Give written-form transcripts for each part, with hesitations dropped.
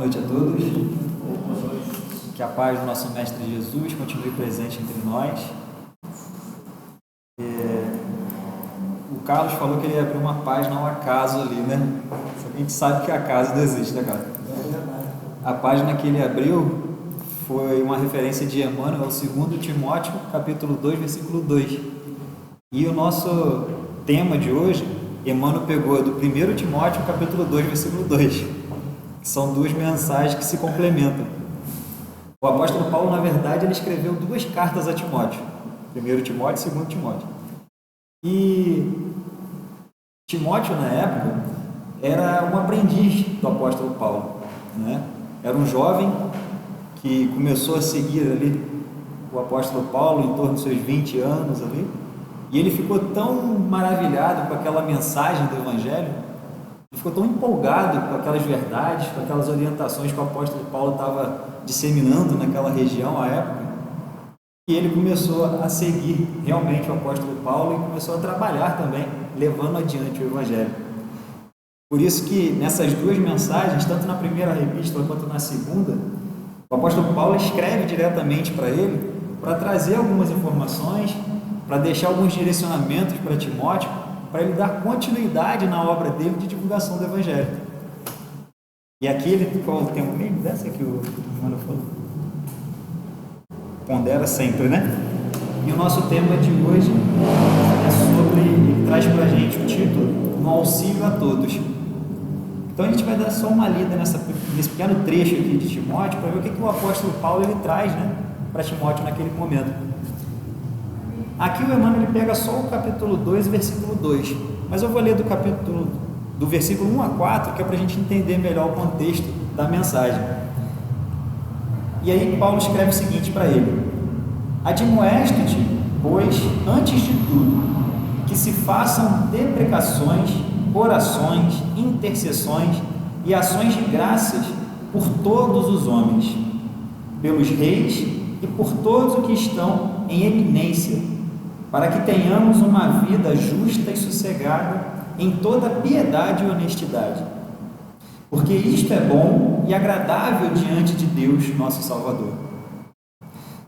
noite a todos. Que a paz do nosso Mestre Jesus continue presente entre nós. O Carlos falou que ele ia abrir uma página ao acaso ali, né? A gente sabe que acaso não existe, né, cara? A página que ele abriu foi uma referência de Emmanuel, 2 Timóteo, capítulo 2, versículo 2. E o nosso tema de hoje, Emmanuel pegou do 1 Timóteo, capítulo 2, versículo 2. São duas mensagens que se complementam. O apóstolo Paulo, na verdade, ele escreveu duas cartas a Timóteo. 1 Timóteo e 2 Timóteo. E Timóteo, na época, era um aprendiz do apóstolo Paulo, né? Era um jovem que começou a seguir ali o apóstolo Paulo em torno dos seus 20 anos ali, e ele ficou tão maravilhado com aquela mensagem do Evangelho, ele ficou tão empolgado com aquelas verdades, com aquelas orientações que o apóstolo Paulo estava disseminando naquela região à época, que ele começou a seguir realmente o apóstolo Paulo e começou a trabalhar também, levando adiante o Evangelho. Por isso que nessas duas mensagens, tanto na primeira epístola quanto na segunda, o apóstolo Paulo escreve diretamente para ele, para trazer algumas informações, para deixar alguns direcionamentos para Timóteo, para ele dar continuidade na obra dele de divulgação do Evangelho. E aqui ele, qual o tempo mesmo dessa que o Mano falou? Pondera sempre, né? E o nosso tema de hoje é sobre, ele traz para a gente o título, No Auxílio a Todos. Então a gente vai dar só uma lida nesse pequeno trecho aqui de Timóteo, para ver o que o apóstolo Paulo ele traz, né, para Timóteo naquele momento. Aqui o Emmanuel ele pega só o capítulo 2, versículo 2, mas eu vou ler do versículo 1 a 4, que é para a gente entender melhor o contexto da mensagem. E aí Paulo escreve o seguinte para ele: admoesto-te, pois, antes de tudo, que se façam deprecações, orações, intercessões e ações de graças por todos os homens, pelos reis e por todos os que estão em eminência, para que tenhamos uma vida justa e sossegada em toda piedade e honestidade, porque isto é bom e agradável diante de Deus, nosso Salvador,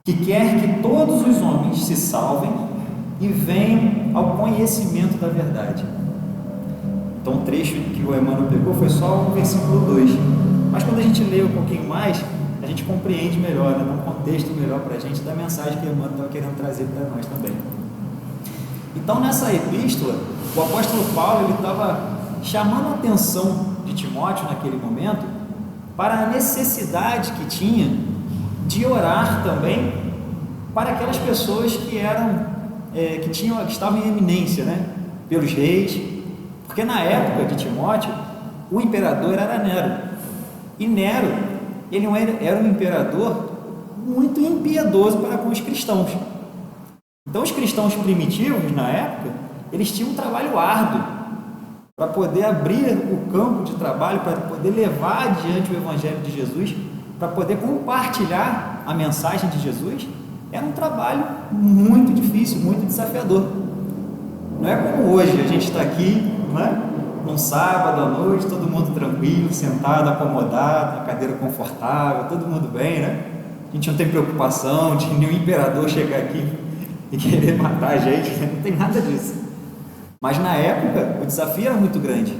que quer que todos os homens se salvem e venham ao conhecimento da verdade. Então o trecho que o Emmanuel pegou foi só o versículo 2, mas quando a gente lê um pouquinho mais, a gente compreende melhor, né? Dá um contexto melhor para a gente da mensagem que o Emmanuel estava querendo trazer para nós também. Então nessa epístola, o apóstolo Paulo ele estava chamando a atenção de Timóteo naquele momento para a necessidade que tinha de orar também para aquelas pessoas que estavam em eminência, né? Pelos reis, porque na época de Timóteo o imperador era Nero, e Nero ele era um imperador muito impiedoso para com os cristãos. Então os cristãos primitivos na época eles tinham um trabalho árduo para poder abrir o campo de trabalho, para poder levar adiante o Evangelho de Jesus, para poder compartilhar a mensagem de Jesus. Era um trabalho muito difícil, muito desafiador. Não é como hoje, a gente está aqui, né, num sábado à noite, todo mundo tranquilo, sentado, acomodado, na cadeira confortável, todo mundo bem, né? A gente não tem preocupação de nenhum imperador chegar aqui e querer matar a gente, não tem nada disso. Mas na época o desafio era muito grande.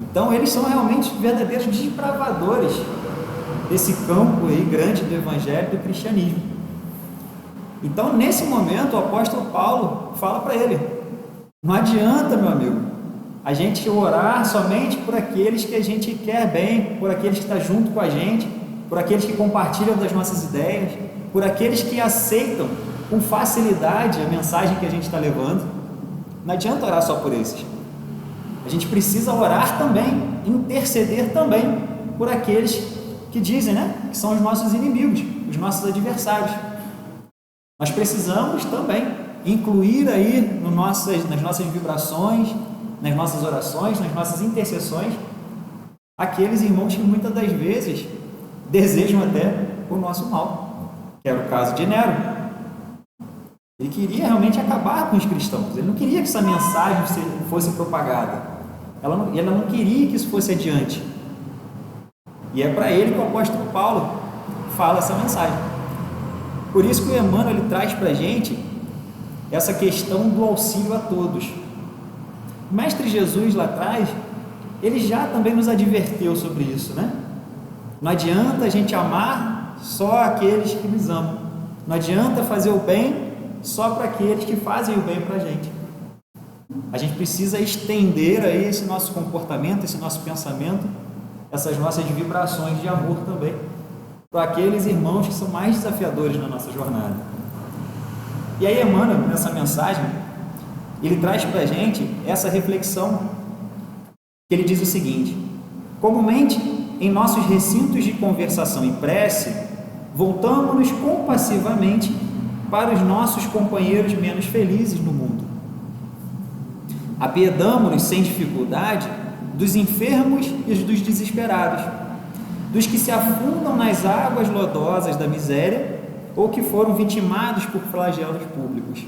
Então eles são realmente verdadeiros desbravadores desse campo aí grande do Evangelho e do cristianismo. Então nesse momento o apóstolo Paulo fala para ele: não adianta, meu amigo, a gente orar somente por aqueles que a gente quer bem, por aqueles que estão junto com a gente, por aqueles que compartilham das nossas ideias, por aqueles que aceitam com facilidade a mensagem que a gente está levando. Não adianta orar só por esses. A gente precisa orar também, interceder também por aqueles que dizem, né, que são os nossos inimigos, os nossos adversários. Nós precisamos também incluir aí nas nossas vibrações, nas nossas orações, nas nossas intercessões, aqueles irmãos que muitas das vezes desejam até o nosso mal, que era o caso de Nero. Ele queria realmente acabar com os cristãos, ele não queria que essa mensagem fosse propagada, ela não queria que isso fosse adiante. E é para ele que o apóstolo Paulo fala essa mensagem. Por isso que o Emmanuel ele traz para a gente essa questão do auxílio a todos. O Mestre Jesus lá atrás, ele já também nos adverteu sobre isso, né? Não adianta a gente amar só aqueles que nos amam. Não adianta fazer o bem só para aqueles que fazem o bem para a gente. A gente precisa estender aí esse nosso comportamento, esse nosso pensamento, essas nossas vibrações de amor também, para aqueles irmãos que são mais desafiadores na nossa jornada. E aí Emmanuel, nessa mensagem, ele traz para a gente essa reflexão, que ele diz o seguinte: comumente, em nossos recintos de conversação e prece, voltamos-nos compassivamente para os nossos companheiros menos felizes no mundo. Apiedamo-nos sem dificuldade dos enfermos e dos desesperados, dos que se afundam nas águas lodosas da miséria ou que foram vitimados por flagelos públicos.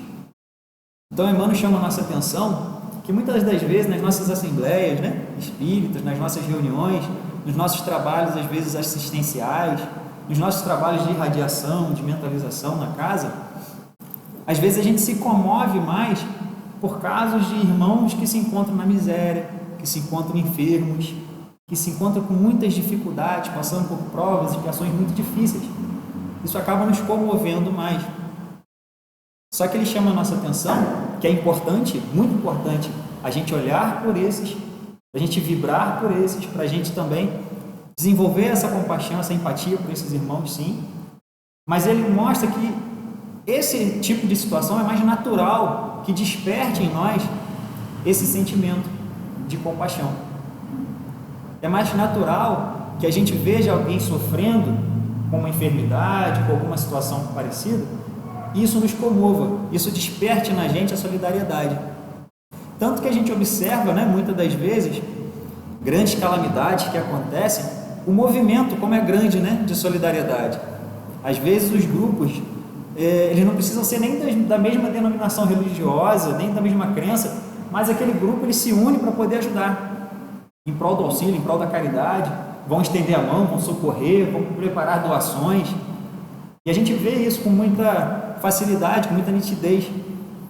Então, Emmanuel chama a nossa atenção que muitas das vezes nas nossas assembleias, né, espíritas, nas nossas reuniões, nos nossos trabalhos, às vezes assistenciais, nos nossos trabalhos de irradiação, de mentalização na casa, às vezes a gente se comove mais por casos de irmãos que se encontram na miséria, que se encontram enfermos, que se encontram com muitas dificuldades, passando por provas e situações muito difíceis. Isso acaba nos comovendo mais. Só que ele chama a nossa atenção que é importante, muito importante, a gente olhar por esses, a gente vibrar por esses, para a gente também desenvolver essa compaixão, essa empatia por esses irmãos, sim. Mas ele mostra que esse tipo de situação é mais natural, que desperte em nós esse sentimento de compaixão. É mais natural que a gente veja alguém sofrendo com uma enfermidade, com alguma situação parecida, e isso nos comova, isso desperte na gente a solidariedade. Tanto que a gente observa, né, muitas das vezes, grandes calamidades que acontecem, o movimento, como é grande, né, de solidariedade. Às vezes os grupos, eles não precisam ser nem da mesma denominação religiosa, nem da mesma crença, mas aquele grupo ele se une para poder ajudar, em prol do auxílio, em prol da caridade, vão estender a mão, vão socorrer, vão preparar doações. E a gente vê isso com muita facilidade, com muita nitidez.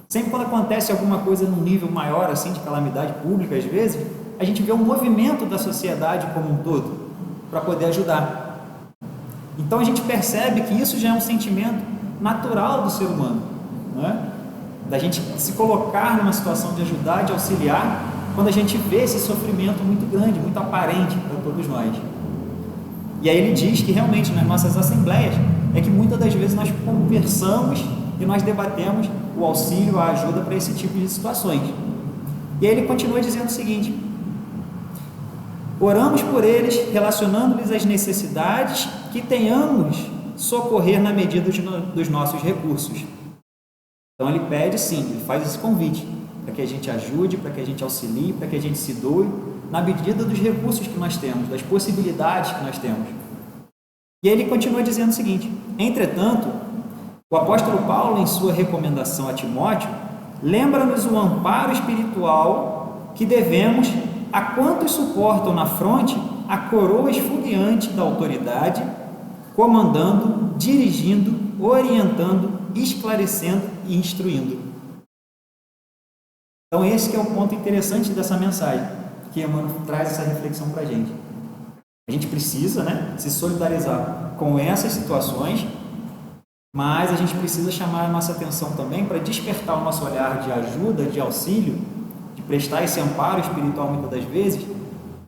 Sempre quando acontece alguma coisa num nível maior, assim, de calamidade pública, às vezes, a gente vê um movimento da sociedade como um todo, para poder ajudar. Então a gente percebe que isso já é um sentimento natural do ser humano, não é? Da gente se colocar numa situação de ajudar, de auxiliar, quando a gente vê esse sofrimento muito grande, muito aparente para todos nós. E aí ele diz que realmente nas nossas assembleias é que muitas das vezes nós conversamos e nós debatemos o auxílio, a ajuda para esse tipo de situações. E aí ele continua dizendo o seguinte: oramos por eles, relacionando-lhes as necessidades que tenhamos socorrer na medida dos nossos recursos. Então ele pede sim, ele faz esse convite, para que a gente ajude, para que a gente auxilie, para que a gente se doe, na medida dos recursos que nós temos, das possibilidades que nós temos. E aí ele continua dizendo o seguinte: entretanto, o apóstolo Paulo, em sua recomendação a Timóteo, lembra-nos o amparo espiritual que devemos a quantos suportam na fronte a coroa esfogueante da autoridade, comandando, dirigindo, orientando, esclarecendo e instruindo. Então esse que é o ponto interessante dessa mensagem, que Emmanuel traz essa reflexão para a gente. A gente precisa, né, se solidarizar com essas situações, mas a gente precisa chamar a nossa atenção também para despertar o nosso olhar de ajuda, de auxílio, de prestar esse amparo espiritual muitas das vezes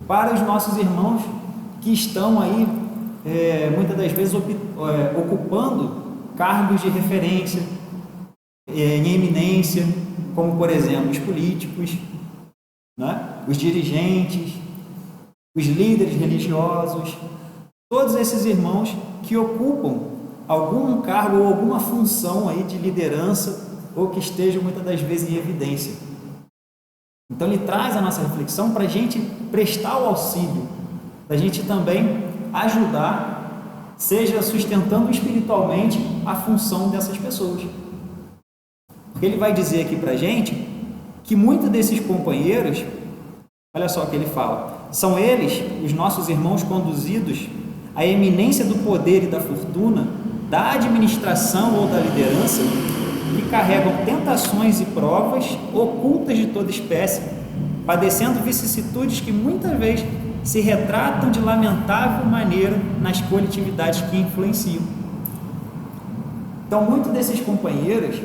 para os nossos irmãos que estão aí muitas das vezes ocupando cargos de referência, em eminência, como por exemplo os políticos, né? Os dirigentes, os líderes religiosos, todos esses irmãos que ocupam algum cargo ou alguma função aí de liderança ou que estejam muitas das vezes em evidência. Então ele traz a nossa reflexão para a gente prestar o auxílio, para a gente também ajudar, seja sustentando espiritualmente a função dessas pessoas. Porque ele vai dizer aqui para a gente que muitos desses companheiros, olha só o que ele fala: São eles, os nossos irmãos, conduzidos à eminência do poder e da fortuna, da administração ou da liderança, que carregam tentações e provas ocultas de toda espécie, padecendo vicissitudes que muitas vezes se retratam de lamentável maneira nas coletividades que influenciam. Então, muitos desses companheiros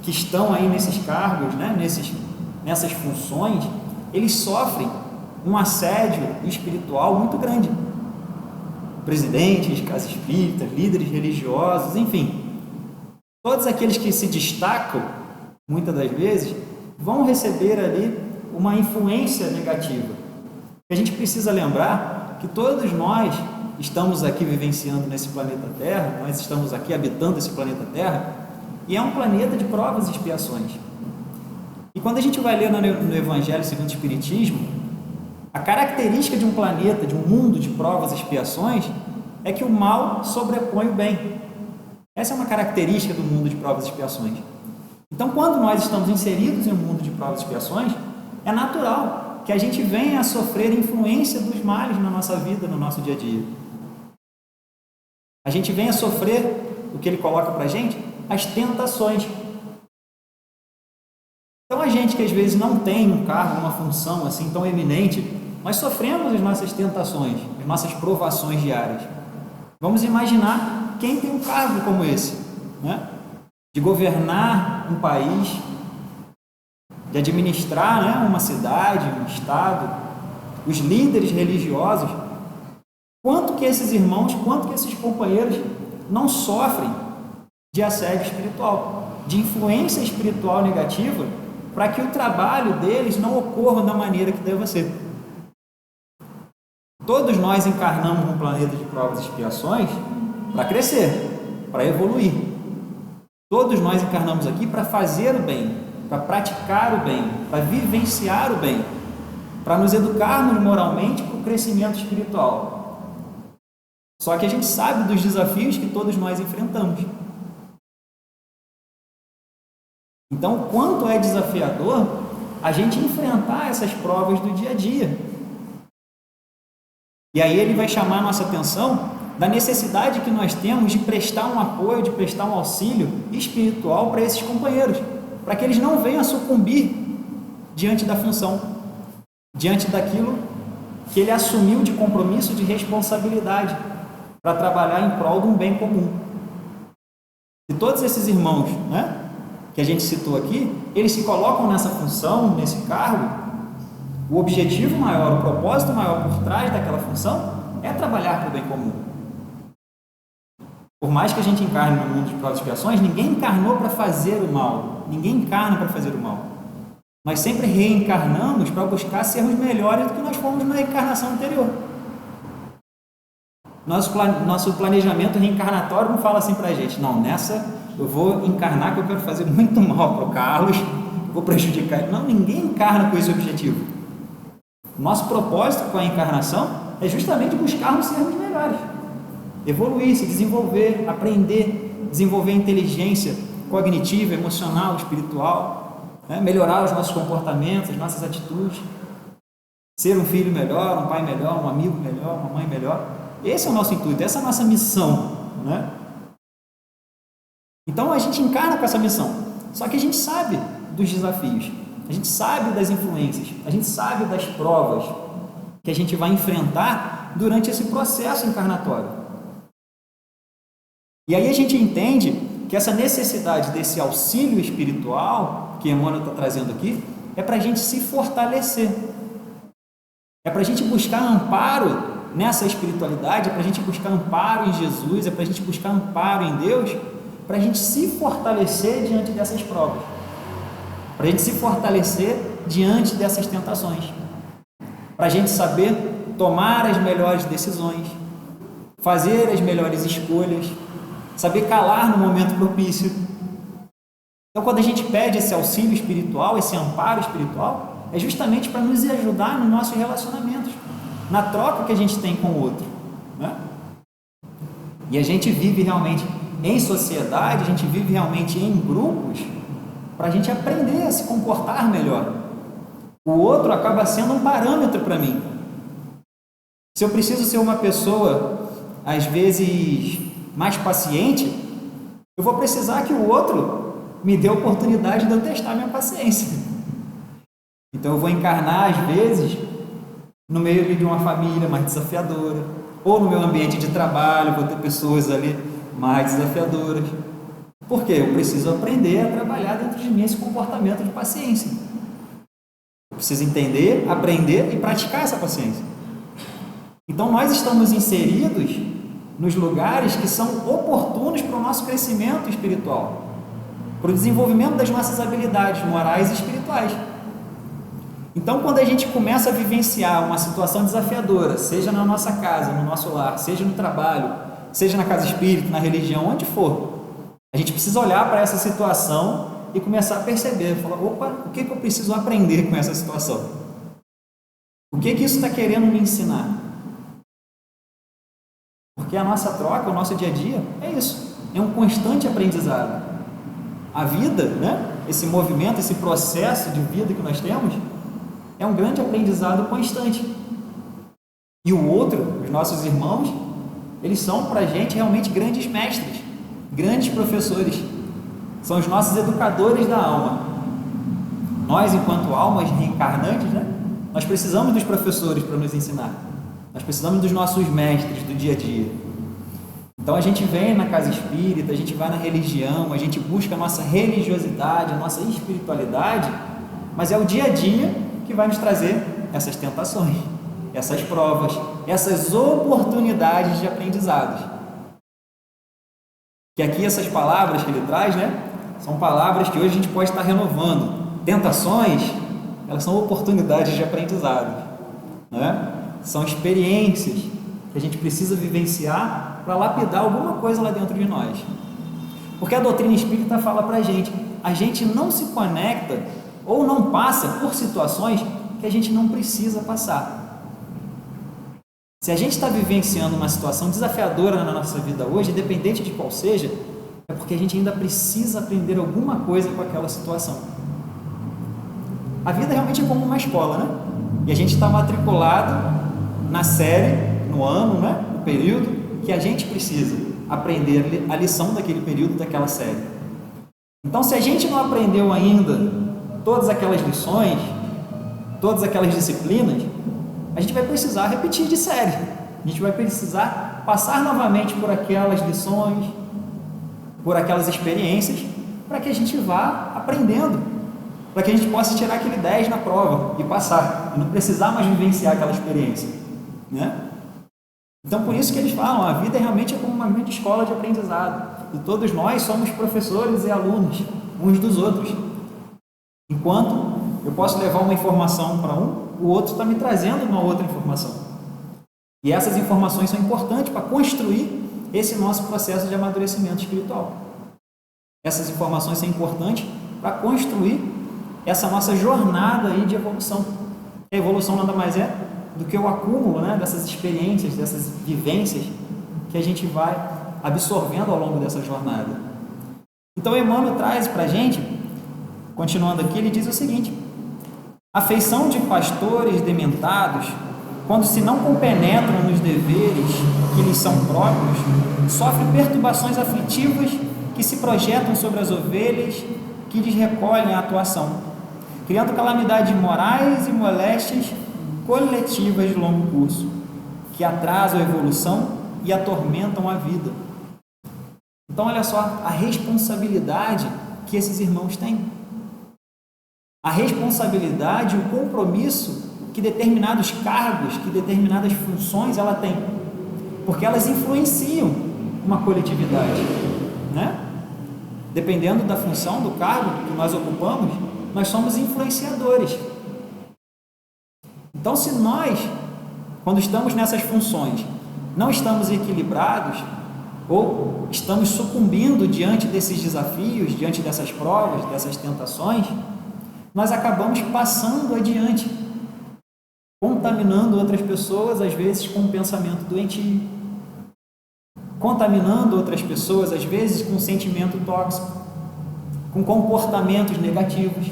que estão aí nesses cargos, né, nessas funções, eles sofrem um assédio espiritual muito grande. Presidentes, casas espíritas, líderes religiosos, enfim, todos aqueles que se destacam, muitas das vezes, vão receber ali uma influência negativa. A gente precisa lembrar que todos nós estamos aqui vivenciando nesse planeta Terra, nós estamos aqui habitando esse planeta Terra, e é um planeta de provas e expiações. E quando a gente vai ler no Evangelho segundo o Espiritismo, a característica de um planeta, de um mundo de provas e expiações, é que o mal sobrepõe o bem. Essa é uma característica do mundo de provas e expiações. Então, quando nós estamos inseridos em um mundo de provas e expiações, é natural que a gente venha a sofrer influência dos males na nossa vida, no nosso dia a dia. A gente venha a sofrer, o que ele coloca para a gente, as tentações. Então, a gente que às vezes não tem um cargo, uma função assim tão eminente, nós sofremos as nossas tentações, as nossas provações diárias. Vamos imaginar quem tem um cargo como esse, né? De governar um país, de administrar, né, uma cidade, um estado, os líderes religiosos. Quanto que esses irmãos, quanto que esses companheiros não sofrem de assédio espiritual, de influência espiritual negativa, para que o trabalho deles não ocorra da maneira que deva ser. Todos nós encarnamos num planeta de provas e expiações para crescer, para evoluir. Todos nós encarnamos aqui para fazer o bem, para praticar o bem, para vivenciar o bem, para nos educarmos moralmente para o crescimento espiritual. Só que a gente sabe dos desafios que todos nós enfrentamos. Então, o quanto é desafiador a gente enfrentar essas provas do dia a dia. E aí ele vai chamar a nossa atenção da necessidade que nós temos de prestar um apoio, de prestar um auxílio espiritual para esses companheiros, para que eles não venham a sucumbir diante da função, diante daquilo que ele assumiu de compromisso, de responsabilidade, para trabalhar em prol de um bem comum. E todos esses irmãos, né, que a gente citou aqui, eles se colocam nessa função, nesse cargo. O objetivo maior, o propósito maior por trás daquela função é trabalhar para o bem comum. Por mais que a gente encarne no mundo de provas e expiações, ninguém encarnou para fazer o mal. Ninguém encarna para fazer o mal. Nós sempre reencarnamos para buscar sermos melhores do que nós fomos na encarnação anterior. Nosso planejamento reencarnatório não fala assim para a gente, não, nessa eu vou encarnar que eu quero fazer muito mal para o Carlos, vou prejudicar ele. Não, ninguém encarna com esse objetivo. Nosso propósito com a encarnação é justamente buscarmos sermos melhores, evoluir, se desenvolver, aprender, desenvolver inteligência cognitiva, emocional, espiritual, né? Melhorar os nossos comportamentos, as nossas atitudes, ser um filho melhor, um pai melhor, um amigo melhor, uma mãe melhor. Esse é o nosso intuito, essa é a nossa missão, né? Então a gente encarna com essa missão, só que a gente sabe dos desafios, a gente sabe das influências, a gente sabe das provas que a gente vai enfrentar durante esse processo encarnatório. E aí a gente entende que essa necessidade desse auxílio espiritual que Emmanuel está trazendo aqui é para a gente se fortalecer, é para a gente buscar amparo nessa espiritualidade, é para a gente buscar amparo em Jesus, é para a gente buscar amparo em Deus, para a gente se fortalecer diante dessas provas, para a gente se fortalecer diante dessas tentações, para a gente saber tomar as melhores decisões, fazer as melhores escolhas, saber calar no momento propício. Então, quando a gente pede esse auxílio espiritual, esse amparo espiritual, é justamente para nos ajudar nos nossos relacionamentos, na troca que a gente tem com o outro, né? E a gente vive realmente em sociedade, a gente vive realmente em grupos para a gente aprender a se comportar melhor. O outro acaba sendo um parâmetro para mim. Se eu preciso ser uma pessoa, às vezes, mais paciente, eu vou precisar que o outro me dê a oportunidade de eu testar minha paciência. Então eu vou encarnar, às vezes, no meio de uma família mais desafiadora, ou no meu ambiente de trabalho, vou ter pessoas ali mais desafiadoras. Por quê? Eu preciso aprender a trabalhar dentro de mim esse comportamento de paciência. Eu preciso entender, aprender e praticar essa paciência. Então nós estamos inseridos nos lugares que são oportunos para o nosso crescimento espiritual, para o desenvolvimento das nossas habilidades morais e espirituais. Então, quando a gente começa a vivenciar uma situação desafiadora, seja na nossa casa, no nosso lar, seja no trabalho, seja na casa espírita, na religião, onde for, a gente precisa olhar para essa situação e começar a perceber, falar, opa, o que eu preciso aprender com essa situação? O que isso está querendo me ensinar? Porque a nossa troca, o nosso dia a dia, é isso, é um constante aprendizado. A vida, né? Esse movimento, esse processo de vida que nós temos, é um grande aprendizado constante. E o outro, os nossos irmãos, eles são para a gente realmente grandes mestres, grandes professores, são os nossos educadores da alma. Nós, enquanto almas reencarnantes, né, nós precisamos dos professores para nos ensinar, nós precisamos dos nossos mestres do dia a dia. Então a gente vem na casa espírita, a gente vai na religião, a gente busca a nossa religiosidade, a nossa espiritualidade, mas é o dia a dia que vai nos trazer essas tentações, essas provas, essas oportunidades de aprendizados. Que aqui essas palavras que ele traz, né, são palavras que hoje a gente pode estar renovando. Tentações, elas são oportunidades de aprendizado, né? São experiências que a gente precisa vivenciar para lapidar alguma coisa lá dentro de nós. Porque a doutrina espírita fala para a gente não se conecta ou não passa por situações que a gente não precisa passar. Se a gente está vivenciando uma situação desafiadora na nossa vida hoje, independente de qual seja, é porque a gente ainda precisa aprender alguma coisa com aquela situação. A vida realmente é como uma escola, né? E a gente está matriculado na série, no ano, né? No período que a gente precisa aprender a lição daquele período, daquela série. Então, se a gente não aprendeu ainda todas aquelas lições, todas aquelas disciplinas, a gente vai precisar repetir de série. A gente vai precisar passar novamente por aquelas lições, por aquelas experiências, para que a gente vá aprendendo, para que a gente possa tirar aquele 10 na prova e passar, e não precisar mais vivenciar aquela experiência, né? Então, por isso que eles falam, a vida realmente é como uma grande escola de aprendizado, e todos nós somos professores e alunos uns dos outros. Enquanto eu posso levar uma informação para um, o outro está me trazendo uma outra informação. E essas informações são importantes para construir esse nosso processo de amadurecimento espiritual. Essas informações são importantes para construir essa nossa jornada aí de evolução. A evolução nada mais é do que o acúmulo, né, dessas experiências, dessas vivências que a gente vai absorvendo ao longo dessa jornada. Então Emmanuel traz para a gente, continuando aqui, ele diz o seguinte: a feição de pastores dementados, quando se não compenetram nos deveres que lhes são próprios, sofre perturbações aflitivas que se projetam sobre as ovelhas que lhes recolhem a atuação, criando calamidades morais e moléstias coletivas de longo curso, que atrasam a evolução e atormentam a vida. Então, olha só a responsabilidade que esses irmãos têm. A responsabilidade, o compromisso que determinados cargos, que determinadas funções ela tem, porque elas influenciam uma coletividade, né? Dependendo da função, do cargo que nós ocupamos, nós somos influenciadores. Então, se nós, quando estamos nessas funções, não estamos equilibrados, ou estamos sucumbindo diante desses desafios, diante dessas provas, dessas tentações, nós acabamos passando adiante, contaminando outras pessoas, às vezes com um pensamento doentio, contaminando outras pessoas, às vezes com um sentimento tóxico, com comportamentos negativos.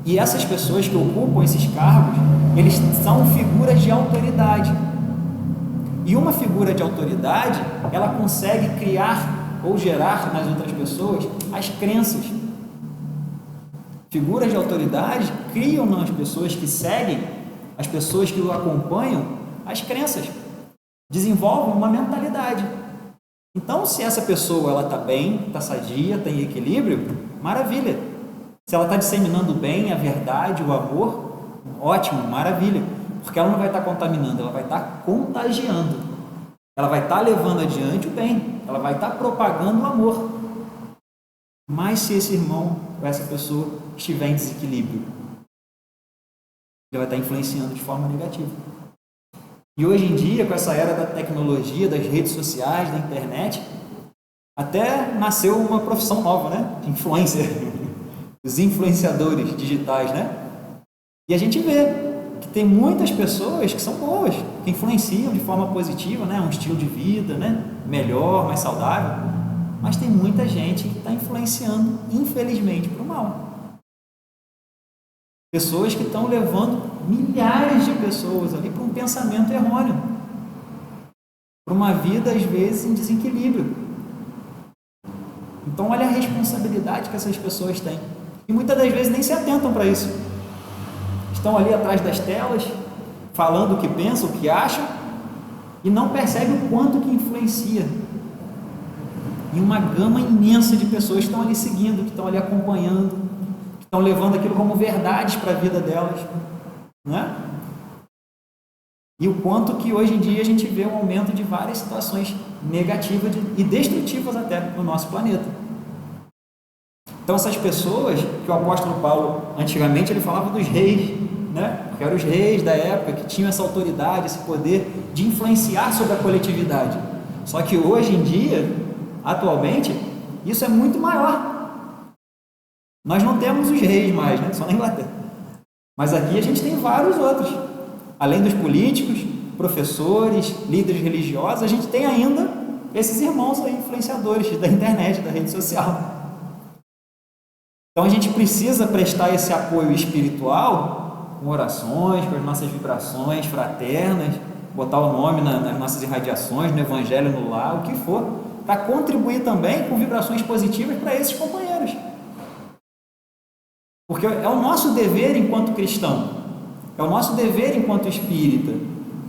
E essas pessoas que ocupam esses cargos, eles são figuras de autoridade. E uma figura de autoridade, ela consegue criar ou gerar nas outras pessoas as crenças. Figuras de autoridade criam nas pessoas que seguem, as pessoas que o acompanham, as crenças. Desenvolvem uma mentalidade. Então, se essa pessoa ela está bem, está sadia, tem equilíbrio, maravilha. Se ela está disseminando bem a verdade, o amor, ótimo, maravilha. Porque ela não vai estar contaminando, ela vai estar contagiando. Ela vai estar levando adiante o bem, ela vai estar propagando o amor. Mas se esse irmão ou essa pessoa estiver em desequilíbrio, ele vai estar influenciando de forma negativa. E hoje em dia, com essa era da tecnologia, das redes sociais, da internet, até nasceu uma profissão nova, né? De influencer. Os influenciadores digitais, né? E a gente vê que tem muitas pessoas que são boas, que influenciam de forma positiva, né? Um estilo de vida, né? Melhor, mais saudável. Mas tem muita gente que está influenciando, infelizmente, para o mal. Pessoas que estão levando milhares de pessoas ali para um pensamento errôneo, para uma vida, às vezes, em desequilíbrio. Então, olha a responsabilidade que essas pessoas têm. E muitas das vezes nem se atentam para isso. Estão ali atrás das telas, falando o que pensam, o que acham, e não percebem o quanto que influencia. E uma gama imensa de pessoas que estão ali seguindo, que estão ali acompanhando, que estão levando aquilo como verdades para a vida delas, não é? E o quanto que hoje em dia a gente vê um aumento de várias situações negativas e destrutivas até no nosso planeta. Então essas pessoas, que o apóstolo Paulo, antigamente ele falava dos reis, né? Porque eram os reis da época que tinham essa autoridade, esse poder de influenciar sobre a coletividade. Só que hoje em dia, atualmente, isso é muito maior. Nós não temos os reis mais, né? Só na Inglaterra. Mas aqui a gente tem vários outros. Além dos políticos, professores, líderes religiosos, a gente tem ainda esses irmãos aí, influenciadores da internet, da rede social. Então a gente precisa prestar esse apoio espiritual com orações, com as nossas vibrações fraternas, botar o nome nas nossas irradiações, no evangelho, no lar, o que for, para contribuir também com vibrações positivas para esses companheiros. Porque é o nosso dever enquanto cristão, é o nosso dever enquanto espírita,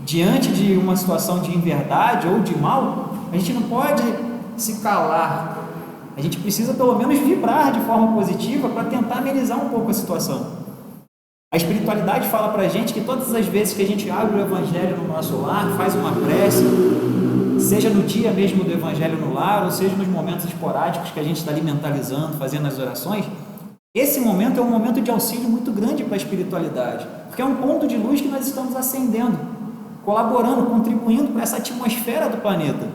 diante de uma situação de inverdade ou de mal, a gente não pode se calar. A gente precisa pelo menos vibrar de forma positiva para tentar amenizar um pouco a situação. A espiritualidade fala para a gente que todas as vezes que a gente abre o evangelho no nosso lar, faz uma prece, seja no dia mesmo do evangelho no lar, ou seja nos momentos esporádicos que a gente está ali mentalizando, fazendo as orações, esse momento é um momento de auxílio muito grande para a espiritualidade, porque é um ponto de luz que nós estamos acendendo, colaborando, contribuindo para essa atmosfera do planeta.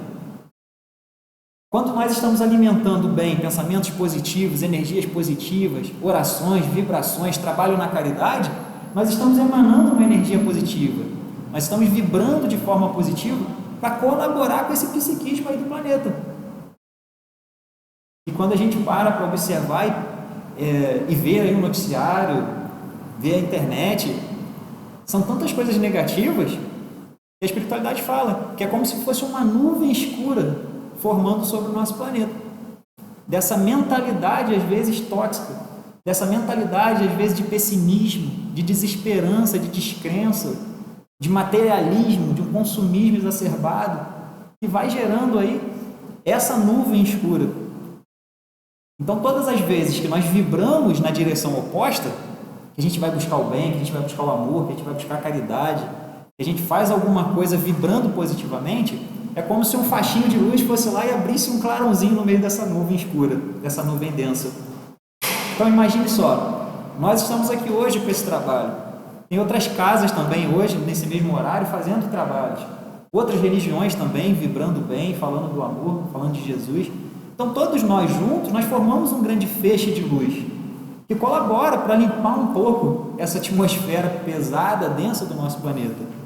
Quando nós estamos alimentando bem pensamentos positivos, energias positivas, orações, vibrações, trabalho na caridade, nós estamos emanando uma energia positiva, nós estamos vibrando de forma positiva para colaborar com esse psiquismo aí do planeta. E quando a gente para observar e ver aí o noticiário, ver a internet, são tantas coisas negativas que a espiritualidade fala que é como se fosse uma nuvem escura formando sobre o nosso planeta. Dessa mentalidade às vezes tóxica, dessa mentalidade às vezes de pessimismo, de desesperança, de descrença, de materialismo, de um consumismo exacerbado, que vai gerando aí essa nuvem escura. Então todas as vezes que nós vibramos na direção oposta, que a gente vai buscar o bem, que a gente vai buscar o amor, que a gente vai buscar a caridade, que a gente faz alguma coisa vibrando positivamente, é como se um faixinho de luz fosse lá e abrisse um clarãozinho no meio dessa nuvem escura, dessa nuvem densa. Então imagine só, nós estamos aqui hoje com esse trabalho. Tem outras casas também hoje, nesse mesmo horário, fazendo trabalhos. Outras religiões também, vibrando bem, falando do amor, falando de Jesus. Então todos nós juntos, nós formamos um grande feixe de luz, que colabora para limpar um pouco essa atmosfera pesada, densa do nosso planeta.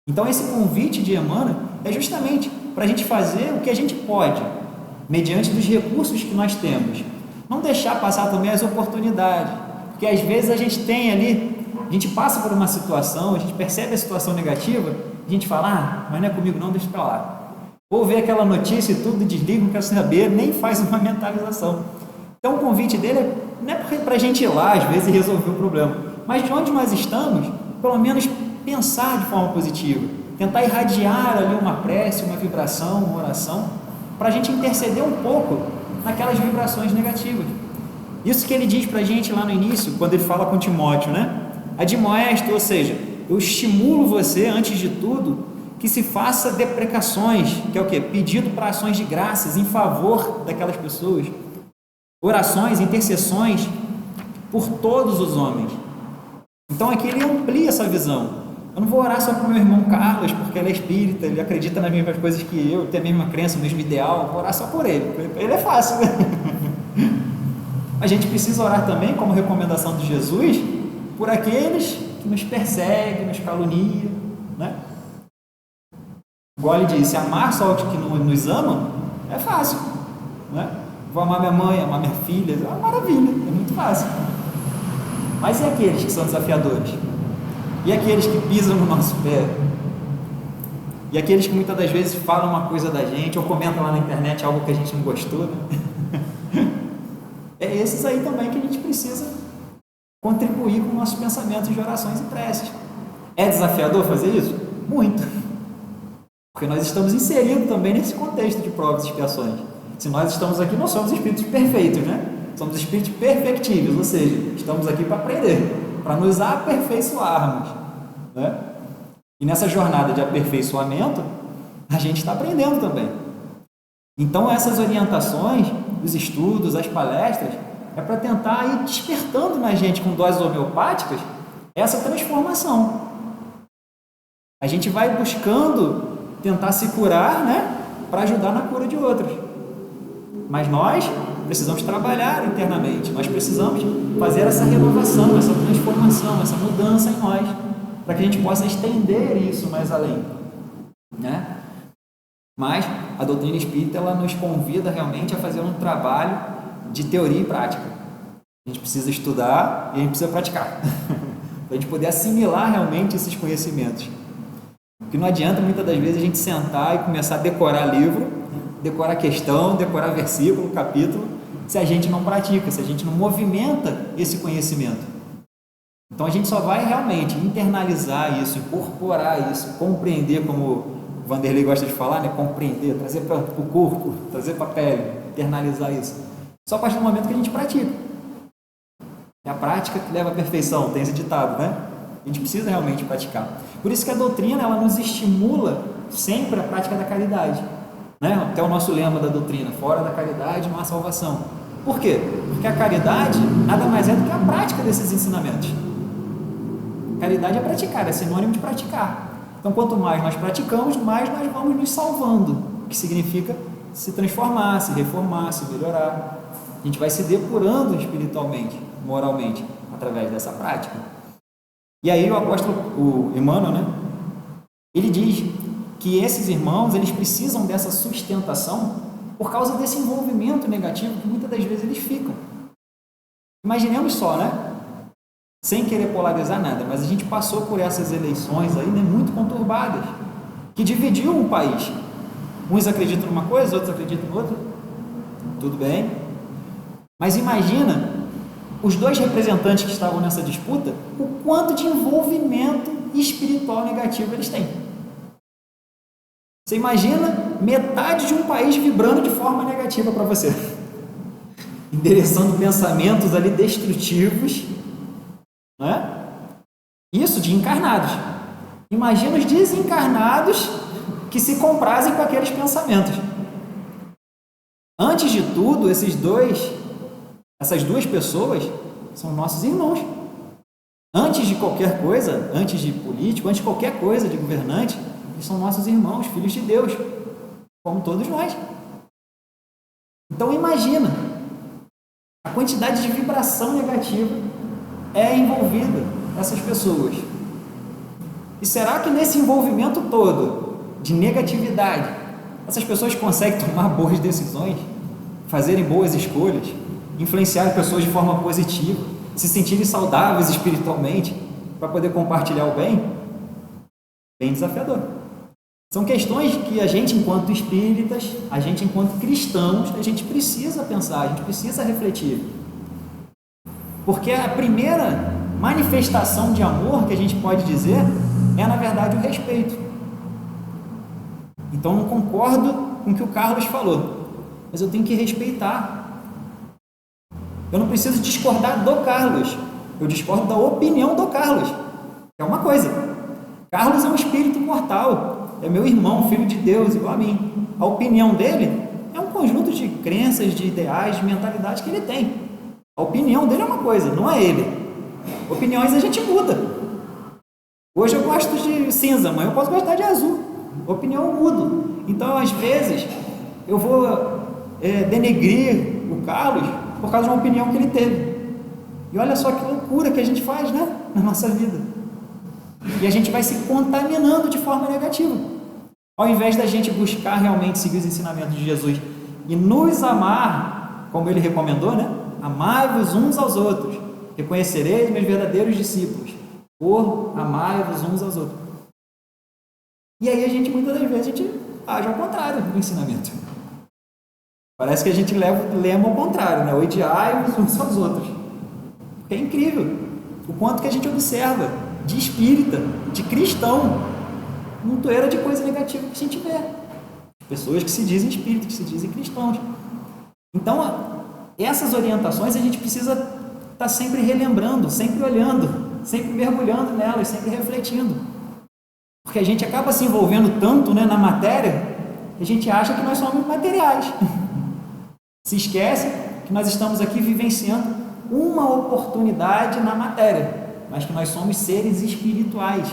Então esse convite de Emmanuel é justamente para a gente fazer o que a gente pode, mediante dos recursos que nós temos. Não deixar passar também as oportunidades, porque Porque às vezes a gente tem ali, a gente passa por uma situação, a gente percebe a situação negativa, a gente fala, mas não é comigo não, deixa pra lá. Ou vê aquela notícia e tudo, desliga, não quero saber, nem faz uma mentalização. Então o convite dele não é para a gente ir lá, às vezes, e resolver o problema, mas de onde nós estamos, pelo menos pensar de forma positiva, tentar irradiar ali uma prece, uma vibração, uma oração, para a gente interceder um pouco naquelas vibrações negativas. Isso que ele diz para a gente lá no início, quando ele fala com Timóteo, né? Admoesto, ou seja, eu estimulo você, antes de tudo, que se faça deprecações, que é o quê? Pedido para ações de graças em favor daquelas pessoas, orações, intercessões por todos os homens. Então aqui ele amplia essa visão. Eu não vou orar só para o meu irmão Carlos, porque ele é espírita, ele acredita nas mesmas coisas que eu, tem a mesma crença, o mesmo ideal, eu vou orar só por ele, ele é fácil, né? A gente precisa orar também, como recomendação de Jesus, por aqueles que nos perseguem, nos caluniam, né? Igual ele disse, amar só os que nos amam é fácil, né? Vou amar minha mãe, amar minha filha, é uma maravilha, é muito fácil. Mas e aqueles que são desafiadores? E aqueles que pisam no nosso pé? E aqueles que muitas das vezes falam uma coisa da gente, ou comentam lá na internet algo que a gente não gostou, né? É esses aí também que a gente precisa contribuir com nossos pensamentos de orações e preces. É desafiador fazer isso? Muito. Porque nós estamos inserindo também nesse contexto de provas e expiações. Se nós estamos aqui, não somos espíritos perfeitos, né? Somos espíritos perfectíveis, ou seja, estamos aqui para aprender, para nos aperfeiçoarmos, né? E nessa jornada de aperfeiçoamento, a gente está aprendendo também. Então essas orientações, os estudos, as palestras, é para tentar ir despertando na gente com doses homeopáticas essa transformação. A gente vai buscando tentar se curar, né, para ajudar na cura de outros. Mas nós precisamos trabalhar internamente, nós precisamos fazer essa renovação, essa transformação, essa mudança em nós, para que a gente possa estender isso mais além, né? Mas a doutrina espírita, ela nos convida realmente a fazer um trabalho de teoria e prática. A gente precisa estudar e a gente precisa praticar, para a gente poder assimilar realmente esses conhecimentos. Porque não adianta muitas das vezes a gente sentar e começar a decorar livro, decorar questão, decorar versículo, capítulo, se a gente não pratica, se a gente não movimenta esse conhecimento. Então a gente só vai realmente internalizar isso, incorporar isso, compreender, como o Vanderlei gosta de falar, né? Compreender, trazer para o corpo, trazer para a pele, internalizar isso. Só a partir do momento que a gente pratica. É a prática que leva à perfeição, tem esse ditado, né? A gente precisa realmente praticar. Por isso que a doutrina, ela nos estimula sempre a prática da caridade, né? Até o nosso lema da doutrina, fora da caridade não há salvação. Por quê? Porque a caridade nada mais é do que a prática desses ensinamentos. Caridade é praticar, é sinônimo de praticar. Então, quanto mais nós praticamos, mais nós vamos nos salvando, o que significa se transformar, se reformar, se melhorar. A gente vai se depurando espiritualmente, moralmente, através dessa prática. E aí o apóstolo, o Emmanuel, né, ele diz que esses irmãos, eles precisam dessa sustentação por causa desse envolvimento negativo que muitas das vezes eles ficam. Imaginemos só, né? Sem querer polarizar nada, mas a gente passou por essas eleições aí, né, muito conturbadas, que dividiu o país. Uns acreditam numa coisa, outros acreditam em outra. Tudo bem. Mas imagina os dois representantes que estavam nessa disputa, o quanto de envolvimento espiritual negativo eles têm. Você imagina metade de um país vibrando de forma negativa para você, endereçando pensamentos ali destrutivos, né? Isso de encarnados. Imagina os desencarnados que se comprazem com aqueles pensamentos. Antes de tudo, essas duas pessoas são nossos irmãos. Antes de qualquer coisa, antes de político, antes de qualquer coisa de governante, eles são nossos irmãos, filhos de Deus, como todos nós. Então imagina a quantidade de vibração negativa é envolvida nessas pessoas. E será que nesse envolvimento todo de negatividade, essas pessoas conseguem tomar boas decisões, fazerem boas escolhas, influenciar pessoas de forma positiva? se sentirem saudáveis espiritualmente para poder compartilhar o bem, bem desafiador. São questões que a gente, enquanto espíritas, a gente, enquanto cristãos, a gente precisa pensar, a gente precisa refletir. Porque a primeira manifestação de amor que a gente pode dizer é, na verdade, o respeito. Então, não concordo com o que o Carlos falou, mas eu tenho que respeitar. Eu não preciso discordar do Carlos, eu discordo da opinião do Carlos. É uma coisa. Carlos é um espírito imortal, é meu irmão, filho de Deus, igual a mim. A opinião dele é um conjunto de crenças, de ideais, de mentalidades que ele tem. A opinião dele é uma coisa, não é ele. Opiniões a gente muda. Hoje eu gosto de cinza, amanhã eu posso gostar de azul. Opinião eu mudo. Então, às vezes, eu vou denegrir o Carlos por causa de uma opinião que ele teve. E olha só que loucura que a gente faz, né? Na nossa vida. E a gente vai se contaminando de forma negativa. Ao invés da gente buscar realmente seguir os ensinamentos de Jesus e nos amar, como ele recomendou, né? Amai-vos uns aos outros, reconhecereis meus verdadeiros discípulos, por amai-vos uns aos outros. E aí a gente, muitas das vezes, a gente age ao contrário do ensinamento. Parece que a gente leva o lema ao contrário, né? Odiai-vos uns aos outros. Porque é incrível o quanto que a gente observa de espírita, de cristão, um montoeira de coisa negativa que a gente vê. Pessoas que se dizem espíritas, que se dizem cristãos. Então, essas orientações a gente precisa estar sempre relembrando, sempre olhando, sempre mergulhando nelas, sempre refletindo. Porque a gente acaba se envolvendo tanto, né, na matéria, que a gente acha que nós somos materiais. Se esquece que nós estamos aqui vivenciando uma oportunidade na matéria, mas que nós somos seres espirituais.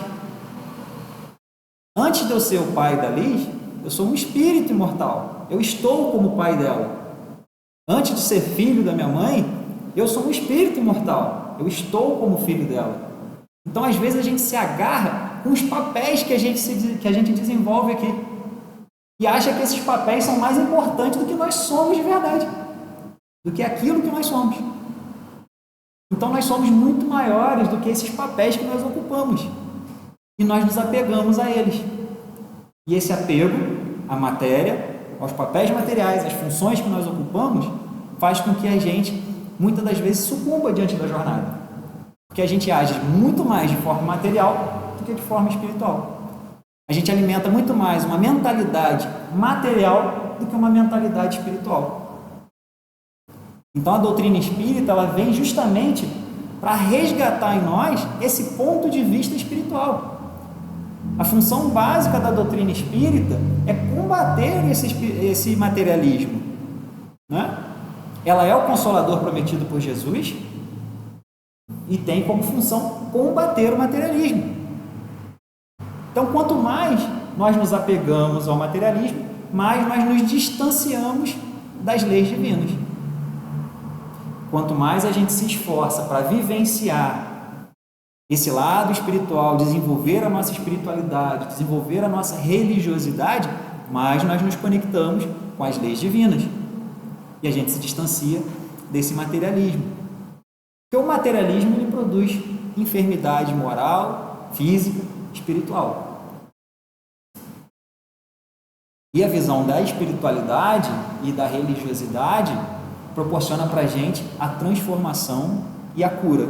Antes de eu ser o pai da Liz, eu sou um espírito imortal. Eu estou como pai dela. Antes de ser filho da minha mãe, eu sou um espírito imortal. Eu estou como filho dela. Então, às vezes, a gente se agarra com os papéis que a gente desenvolve aqui. E acha que esses papéis são mais importantes do que nós somos de verdade. Do que aquilo que nós somos. Então, nós somos muito maiores do que esses papéis que nós ocupamos. E nós nos apegamos a eles. E esse apego à matéria, aos papéis materiais, às funções que nós ocupamos, faz com que a gente, muitas das vezes, sucumba diante da jornada. Porque a gente age muito mais de forma material do que de forma espiritual. A gente alimenta muito mais uma mentalidade material do que uma mentalidade espiritual. Então, a doutrina espírita, ela vem justamente para resgatar em nós esse ponto de vista espiritual. A função básica da doutrina espírita é combater esse materialismo, né? Ela é o consolador prometido por Jesus e tem como função combater o materialismo. Então, quanto mais nós nos apegamos ao materialismo, mais nós nos distanciamos das leis divinas. Quanto mais a gente se esforça para vivenciar esse lado espiritual, desenvolver a nossa espiritualidade, desenvolver a nossa religiosidade, mais nós nos conectamos com as leis divinas. E a gente se distancia desse materialismo. Porque o materialismo, ele produz enfermidade moral, física, espiritual. E a visão da espiritualidade e da religiosidade proporciona para a gente a transformação e a cura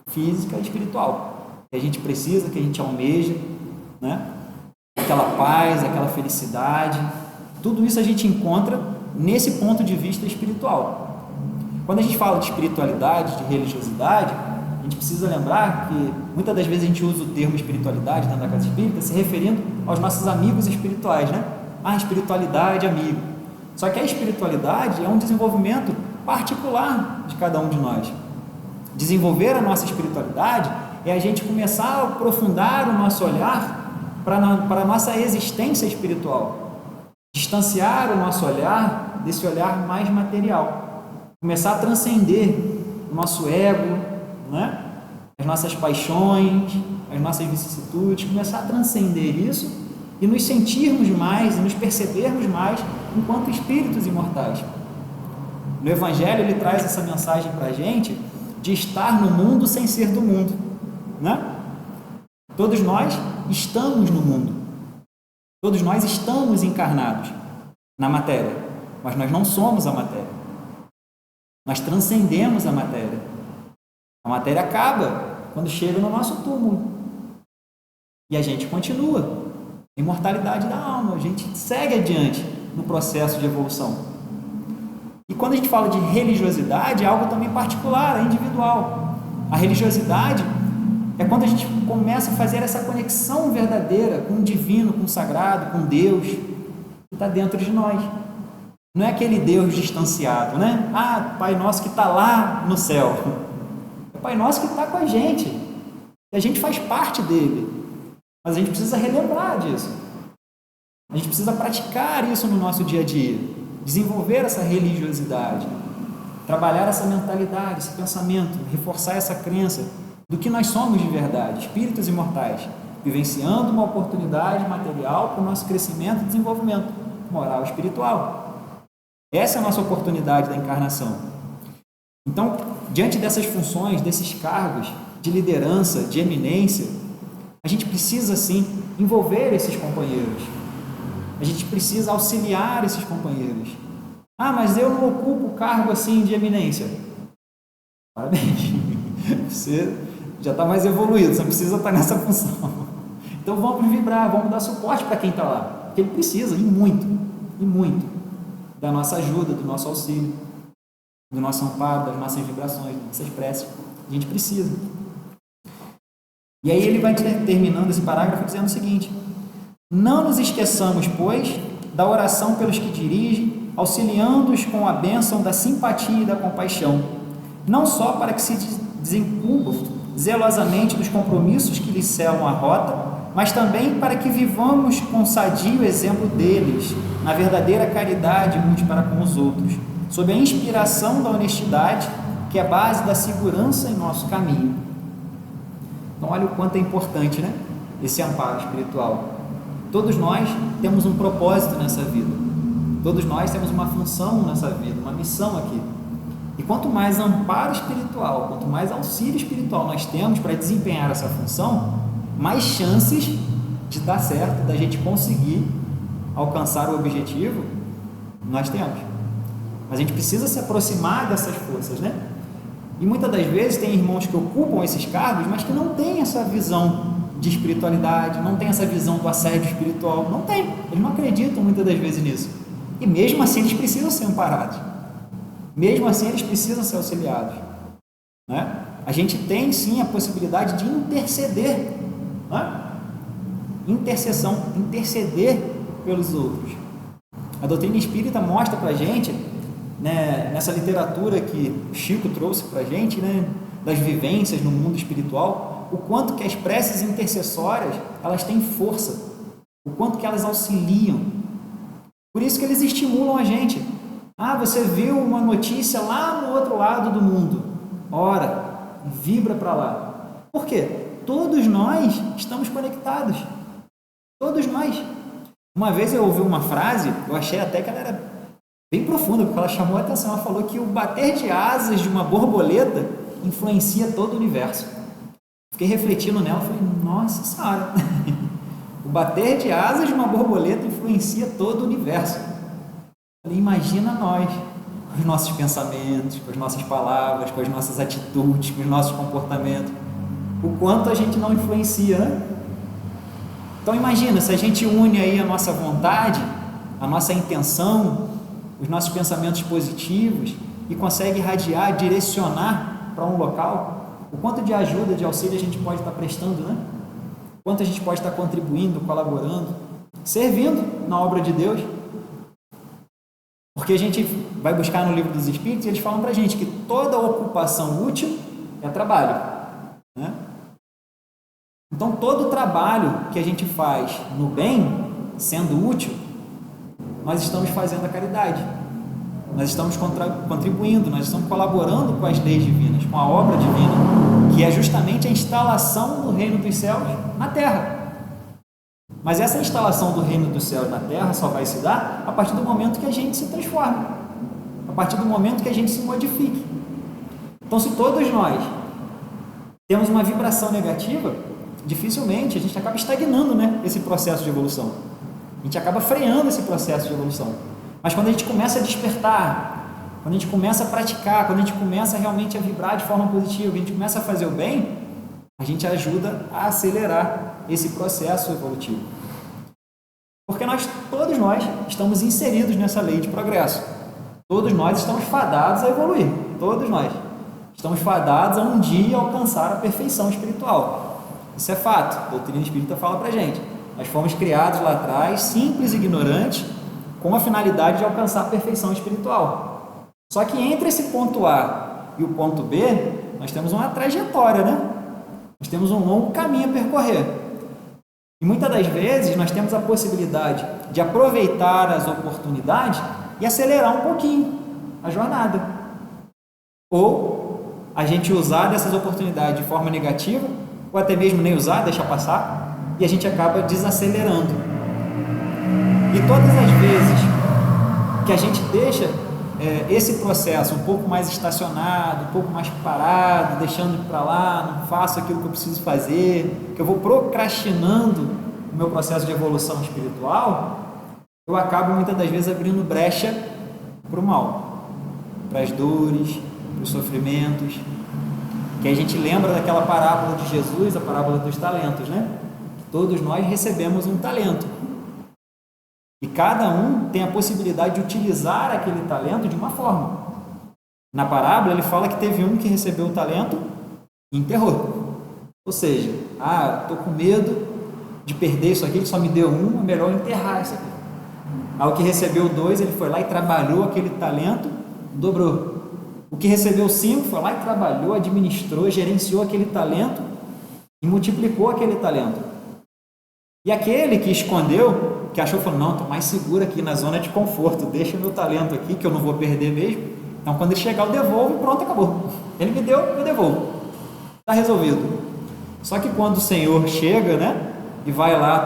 física e espiritual que a gente precisa, que a gente almeja, né? Aquela paz, aquela felicidade, tudo isso a gente encontra nesse ponto de vista espiritual. Quando a gente fala de espiritualidade, de religiosidade, a gente precisa lembrar que muitas das vezes a gente usa o termo espiritualidade dentro da casa espírita se referindo aos nossos amigos espirituais, né? Ah, espiritualidade, amigo. Só que a espiritualidade é um desenvolvimento particular de cada um de nós. Desenvolver a nossa espiritualidade é a gente começar a aprofundar o nosso olhar para a nossa existência espiritual. Distanciar o nosso olhar desse olhar mais material. Começar a transcender o nosso ego, né? As nossas paixões, as nossas vicissitudes, começar a transcender isso e nos sentirmos mais e nos percebermos mais enquanto espíritos imortais. No Evangelho, ele traz essa mensagem para a gente de estar no mundo sem ser do mundo, né? Todos nós estamos no mundo, todos nós estamos encarnados na matéria, mas nós não somos a matéria, nós transcendemos a matéria acaba quando chega no nosso túmulo, e a gente continua, imortalidade da alma, a gente segue adiante no processo de evolução. E quando a gente fala de religiosidade, é algo também particular, é individual. A religiosidade é quando a gente começa a fazer essa conexão verdadeira com o divino, com o sagrado, com Deus, que está dentro de nós. Não é aquele Deus distanciado, né? Ah, Pai Nosso que está lá no céu. É o Pai Nosso que está com a gente. E a gente faz parte dele. Mas a gente precisa relembrar disso. A gente precisa praticar isso no nosso dia a dia. Desenvolver essa religiosidade. Trabalhar essa mentalidade, esse pensamento. Reforçar essa crença do que nós somos de verdade. Espíritos imortais. Vivenciando uma oportunidade material para o nosso crescimento e desenvolvimento moral e espiritual. Essa é a nossa oportunidade da encarnação. Então, diante dessas funções, desses cargos de liderança, de eminência, a gente precisa, sim, envolver esses companheiros. A gente precisa auxiliar esses companheiros. Ah, mas eu não ocupo cargo assim de eminência. Parabéns. Você já está mais evoluído, você não precisa estar nessa função. Então vamos vibrar, vamos dar suporte para quem está lá. Porque ele precisa, e muito, da nossa ajuda, do nosso auxílio, do nosso amparo, das nossas vibrações, das nossas preces. A gente precisa. E aí ele vai terminando esse parágrafo dizendo o seguinte: não nos esqueçamos, pois, da oração pelos que dirigem, auxiliando-os com a bênção da simpatia e da compaixão, não só para que se desencubam zelosamente dos compromissos que lhes selam a rota, mas também para que vivamos com sadio exemplo deles, na verdadeira caridade uns para com os outros, sob a inspiração da honestidade, que é a base da segurança em nosso caminho. Então, olha o quanto é importante, né? Esse amparo espiritual. Todos nós temos um propósito nessa vida. Todos nós temos uma função nessa vida, uma missão aqui. E quanto mais amparo espiritual, quanto mais auxílio espiritual nós temos para desempenhar essa função, mais chances de dar certo, da gente conseguir alcançar o objetivo, nós temos. Mas a gente precisa se aproximar dessas forças, né? E muitas das vezes tem irmãos que ocupam esses cargos, mas que não têm essa visão de espiritualidade, não têm essa visão do assédio espiritual, não tem. Eles não acreditam muitas das vezes nisso. E mesmo assim eles precisam ser amparados. Mesmo assim eles precisam ser auxiliados, né? A gente tem sim a possibilidade de interceder, né? Interceder pelos outros. A doutrina espírita mostra para a gente, né, nessa literatura que o Chico trouxe para a gente, né, das vivências no mundo espiritual, o quanto que as preces intercessórias elas têm força, o quanto que elas auxiliam. Por isso que eles estimulam a gente. Ah, você viu uma notícia lá no outro lado do mundo, ora, vibra para lá. Por quê? Todos nós estamos conectados. Todos nós. Uma vez eu ouvi uma frase, eu achei até que ela era bem profunda, porque ela chamou a atenção. Ela falou que o bater de asas de uma borboleta influencia todo o universo. Fiquei refletindo nela e falei, nossa senhora, o bater de asas de uma borboleta influencia todo o universo. Falei, imagina nós, com os nossos pensamentos, com as nossas palavras, com as nossas atitudes, com os nossos comportamentos, o quanto a gente não influencia, né? Então imagina, se a gente une aí a nossa vontade, a nossa intenção, os nossos pensamentos positivos e consegue irradiar, direcionar para um local, o quanto de ajuda, de auxílio a gente pode estar prestando, né? O quanto a gente pode estar contribuindo, colaborando, servindo na obra de Deus. Porque a gente vai buscar no Livro dos Espíritos e eles falam para a gente que toda ocupação útil é trabalho, né? Então, todo trabalho que a gente faz no bem, sendo útil, nós estamos fazendo a caridade, nós estamos contribuindo, nós estamos colaborando com as leis divinas, com a obra divina, que é justamente a instalação do reino dos céus na terra. Mas essa instalação do reino dos céus na terra só vai se dar a partir do momento que a gente se transforme, a partir do momento que a gente se modifique. Então, se todos nós temos uma vibração negativa, dificilmente a gente acaba estagnando, né, esse processo de evolução. A gente acaba freando esse processo de evolução. Mas quando a gente começa a despertar, quando a gente começa a praticar, quando a gente começa realmente a vibrar de forma positiva, quando a gente começa a fazer o bem, a gente ajuda a acelerar esse processo evolutivo. Porque todos nós estamos inseridos nessa lei de progresso. Todos nós estamos fadados a evoluir. Todos nós estamos fadados a um dia alcançar a perfeição espiritual. Isso é fato. A doutrina espírita fala pra gente. Nós fomos criados lá atrás, simples e ignorantes, com a finalidade de alcançar a perfeição espiritual. Só que entre esse ponto A e o ponto B, nós temos uma trajetória, né? Nós temos um longo caminho a percorrer. E muitas das vezes nós temos a possibilidade de aproveitar as oportunidades e acelerar um pouquinho a jornada. Ou a gente usar dessas oportunidades de forma negativa, ou até mesmo nem usar, deixar passar, e a gente acaba desacelerando. E todas as vezes que a gente deixa esse processo um pouco mais estacionado, um pouco mais parado, deixando para lá, não faço aquilo que eu preciso fazer, que eu vou procrastinando o meu processo de evolução espiritual, eu acabo muitas das vezes abrindo brecha para o mal, para as dores, para os sofrimentos, que a gente lembra daquela parábola de Jesus, a parábola dos talentos, né? Todos nós recebemos um talento. E cada um tem a possibilidade de utilizar aquele talento de uma forma. Na parábola ele fala que teve um que recebeu o talento e enterrou. Ou seja, estou com medo de perder isso aqui, ele só me deu um, é melhor enterrar isso aqui. O que recebeu 2, ele foi lá e trabalhou aquele talento, dobrou. O que recebeu 5 foi lá e trabalhou, administrou, gerenciou aquele talento e multiplicou aquele talento. E aquele que escondeu, que achou, falou, não, estou mais seguro aqui na zona de conforto, deixa o meu talento aqui, que eu não vou perder mesmo. Então, quando ele chegar, eu devolvo e pronto, acabou. Ele me deu, eu devolvo. Está resolvido. Só que quando o Senhor chega, né, e vai lá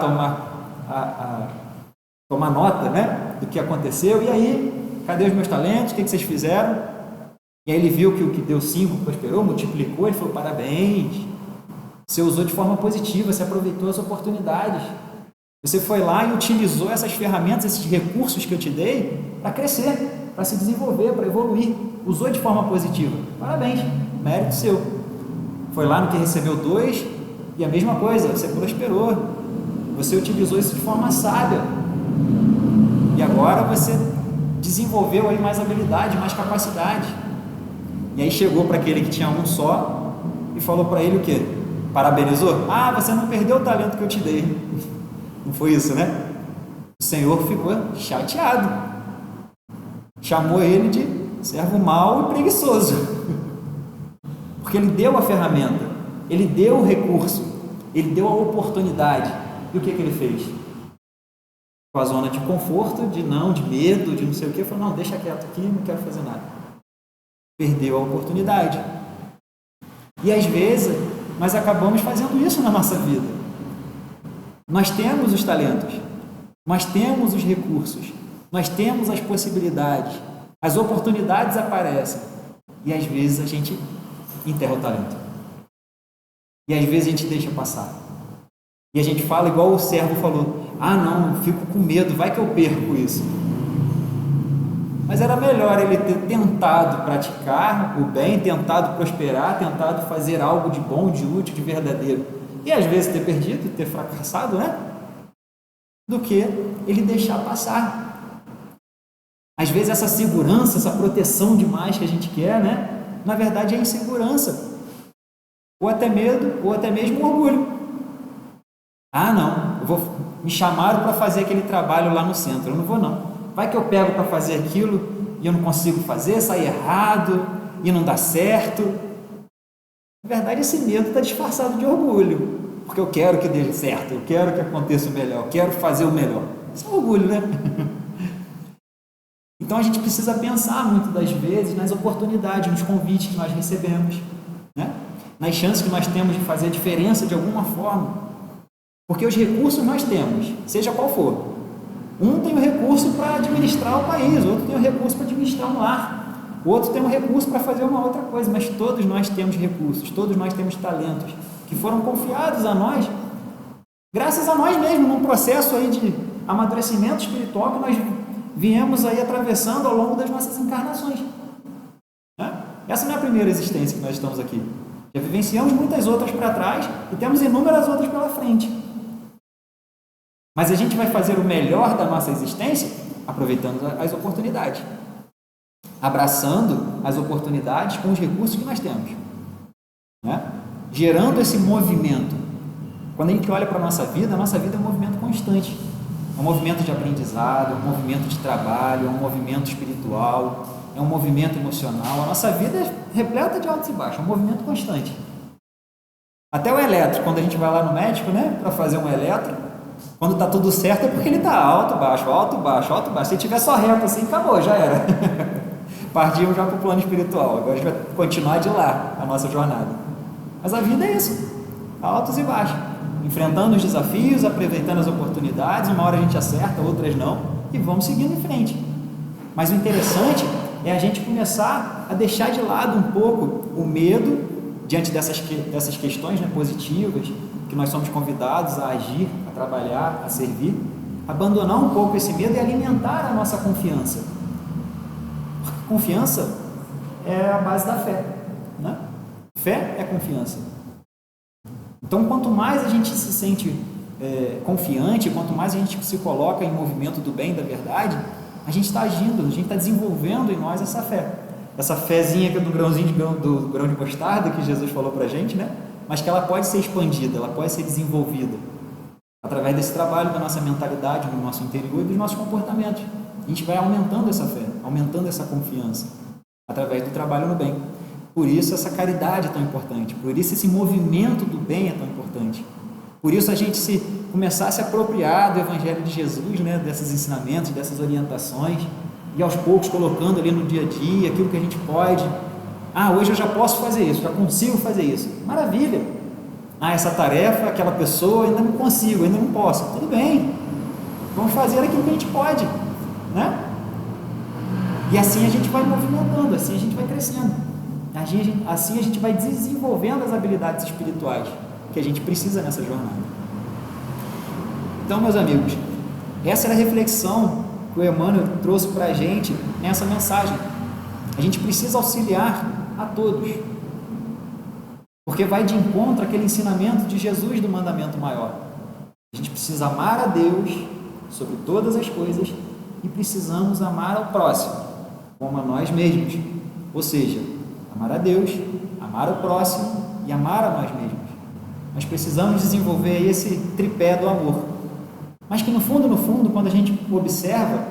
tomar nota, né, do que aconteceu, e aí, cadê os meus talentos, o que vocês fizeram? E aí ele viu que o que deu 5 prosperou, multiplicou, ele falou, parabéns, você usou de forma positiva, você aproveitou as oportunidades. Você foi lá e utilizou essas ferramentas, esses recursos que eu te dei para crescer, para se desenvolver, para evoluir. Usou de forma positiva. Parabéns, mérito seu. Foi lá no que recebeu 2 e a mesma coisa, você prosperou. Você utilizou isso de forma sábia. E agora você desenvolveu aí mais habilidade, mais capacidade. E aí chegou para aquele que tinha um só e falou para ele o quê? Parabenizou? Você não perdeu o talento que eu te dei. Não foi isso, né? O Senhor ficou chateado. Chamou ele de servo mau e preguiçoso. Porque ele deu a ferramenta, ele deu o recurso, ele deu a oportunidade. E o que ele fez? Com a zona de conforto, de medo, de não sei o que, falou, não, deixa quieto aqui, não quero fazer nada. Perdeu a oportunidade. E às vezes nós acabamos fazendo isso na nossa vida. Nós temos os talentos, nós temos os recursos, nós temos as possibilidades, as oportunidades aparecem e às vezes a gente enterra o talento. E às vezes a gente deixa passar. E a gente fala igual o servo falou, não, fico com medo, vai que eu perco isso. Mas era melhor ele ter tentado praticar o bem, tentado prosperar, tentado fazer algo de bom, de útil, de verdadeiro. E às vezes ter perdido, ter fracassado, né? Do que ele deixar passar. Às vezes essa segurança, essa proteção demais que a gente quer, né? Na verdade é insegurança. Ou até medo, ou até mesmo orgulho. Me chamaram para fazer aquele trabalho lá no centro, eu não vou não. Vai que eu pego para fazer aquilo e eu não consigo fazer, sai errado e não dá certo. Na verdade, esse medo está disfarçado de orgulho, porque eu quero que dê certo, eu quero que aconteça o melhor, eu quero fazer o melhor. Isso é orgulho, né? Então a gente precisa pensar muitas das vezes nas oportunidades, nos convites que nós recebemos, né? Nas chances que nós temos de fazer a diferença de alguma forma, porque os recursos nós temos, seja qual for. Um tem o recurso para administrar o país, outro tem o recurso para administrar um lar, O outro tem um recurso para fazer uma outra coisa, mas todos nós temos recursos, todos nós temos talentos que foram confiados a nós, graças a nós mesmos, num processo aí de amadurecimento espiritual que nós viemos aí atravessando ao longo das nossas encarnações. Né? Essa não é a primeira existência que nós estamos aqui. Já vivenciamos muitas outras para trás e temos inúmeras outras pela frente. Mas a gente vai fazer o melhor da nossa existência aproveitando as oportunidades, abraçando as oportunidades com os recursos que nós temos, né? Gerando esse movimento. Quando a gente olha para a nossa vida é um movimento constante, é um movimento de aprendizado, é um movimento de trabalho, é um movimento espiritual, é um movimento emocional. A nossa vida é repleta de altos e baixos, é um movimento constante. Até o eletro, quando a gente vai lá no médico, né, para fazer um eletro, quando está tudo certo é porque ele está alto, baixo, alto, baixo, alto, baixo. Se tiver só reto assim, acabou, já era. Partimos já para o plano espiritual. Agora a gente vai continuar de lá a nossa jornada. Mas a vida é isso, altos e baixos, enfrentando os desafios, aproveitando as oportunidades. Uma hora a gente acerta, outras não, e vamos seguindo em frente. Mas o interessante é a gente começar a deixar de lado um pouco o medo diante dessas questões, né, positivas, que nós somos convidados a agir, a trabalhar, a servir, abandonar um pouco esse medo e alimentar a nossa confiança. Porque confiança é a base da fé, né? Fé é confiança. Então, quanto mais a gente se sente confiante, quanto mais a gente se coloca em movimento do bem, da verdade, a gente está agindo, a gente está desenvolvendo em nós essa fé. Essa fezinha que é do grão de mostarda que Jesus falou para a gente, né? Mas que ela pode ser expandida, ela pode ser desenvolvida através desse trabalho da nossa mentalidade, no nosso interior e dos nossos comportamentos. A gente vai aumentando essa fé, aumentando essa confiança através do trabalho no bem. Por isso essa caridade é tão importante, por isso esse movimento do bem é tão importante. Por isso a gente começar a se apropriar do Evangelho de Jesus, né? Desses ensinamentos, dessas orientações, e aos poucos colocando ali no dia a dia aquilo que a gente pode. Hoje eu já posso fazer isso, já consigo fazer isso. Maravilha! Essa tarefa, aquela pessoa, ainda não consigo, ainda não posso. Tudo bem, vamos fazer aquilo que a gente pode, né? E assim a gente vai movimentando, assim a gente vai crescendo. Assim a gente vai desenvolvendo as habilidades espirituais que a gente precisa nessa jornada. Então, meus amigos, essa era a reflexão que o Emmanuel trouxe para a gente nessa mensagem. A gente precisa auxiliar a todos, porque vai de encontro àquele ensinamento de Jesus do mandamento maior. A gente precisa amar a Deus sobre todas as coisas e precisamos amar ao próximo como a nós mesmos, ou seja, amar a Deus, amar o próximo e amar a nós mesmos. Nós precisamos desenvolver esse tripé do amor, mas que no fundo, quando a gente observa,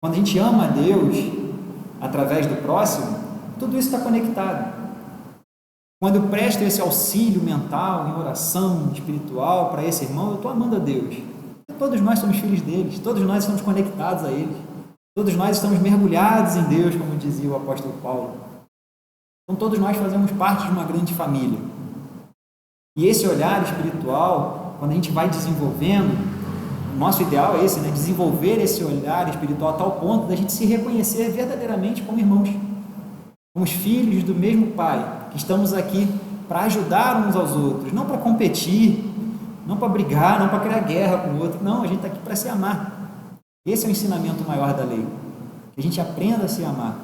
quando a gente ama a Deus através do próximo, tudo isso está conectado. Quando eu presto esse auxílio mental, em oração espiritual para esse irmão, eu estou amando a Deus. Todos nós somos filhos deles, todos nós estamos conectados a Ele, todos nós estamos mergulhados em Deus, como dizia o apóstolo Paulo. Então todos nós fazemos parte de uma grande família. E esse olhar espiritual, quando a gente vai desenvolvendo, o nosso ideal é esse, né? Desenvolver esse olhar espiritual a tal ponto da gente se reconhecer verdadeiramente como irmãos, como filhos do mesmo Pai, que estamos aqui para ajudar uns aos outros, não para competir, não para brigar, não para criar guerra com o outro, não, a gente está aqui para se amar. Esse é o ensinamento maior da lei, que a gente aprenda a se amar.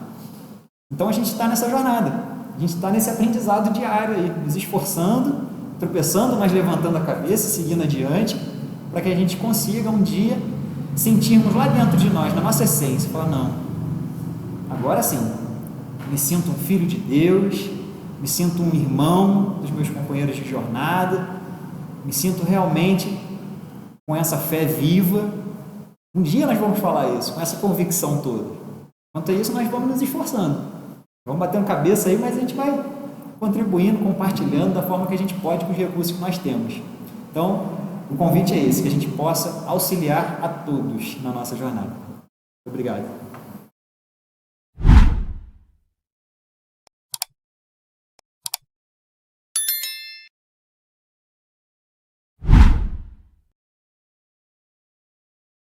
Então a gente está nessa jornada, a gente está nesse aprendizado diário aí, nos esforçando, tropeçando, mas levantando a cabeça, seguindo adiante, para que a gente consiga um dia sentirmos lá dentro de nós, na nossa essência, falar, não, agora sim, me sinto um filho de Deus, me sinto um irmão dos meus companheiros de jornada, me sinto realmente com essa fé viva. Um dia nós vamos falar isso, com essa convicção toda. Quanto a isso, nós vamos nos esforçando, vamos batendo cabeça aí, mas a gente vai contribuindo, compartilhando da forma que a gente pode com os recursos que nós temos. Então, o convite é esse, que a gente possa auxiliar a todos na nossa jornada. Obrigado.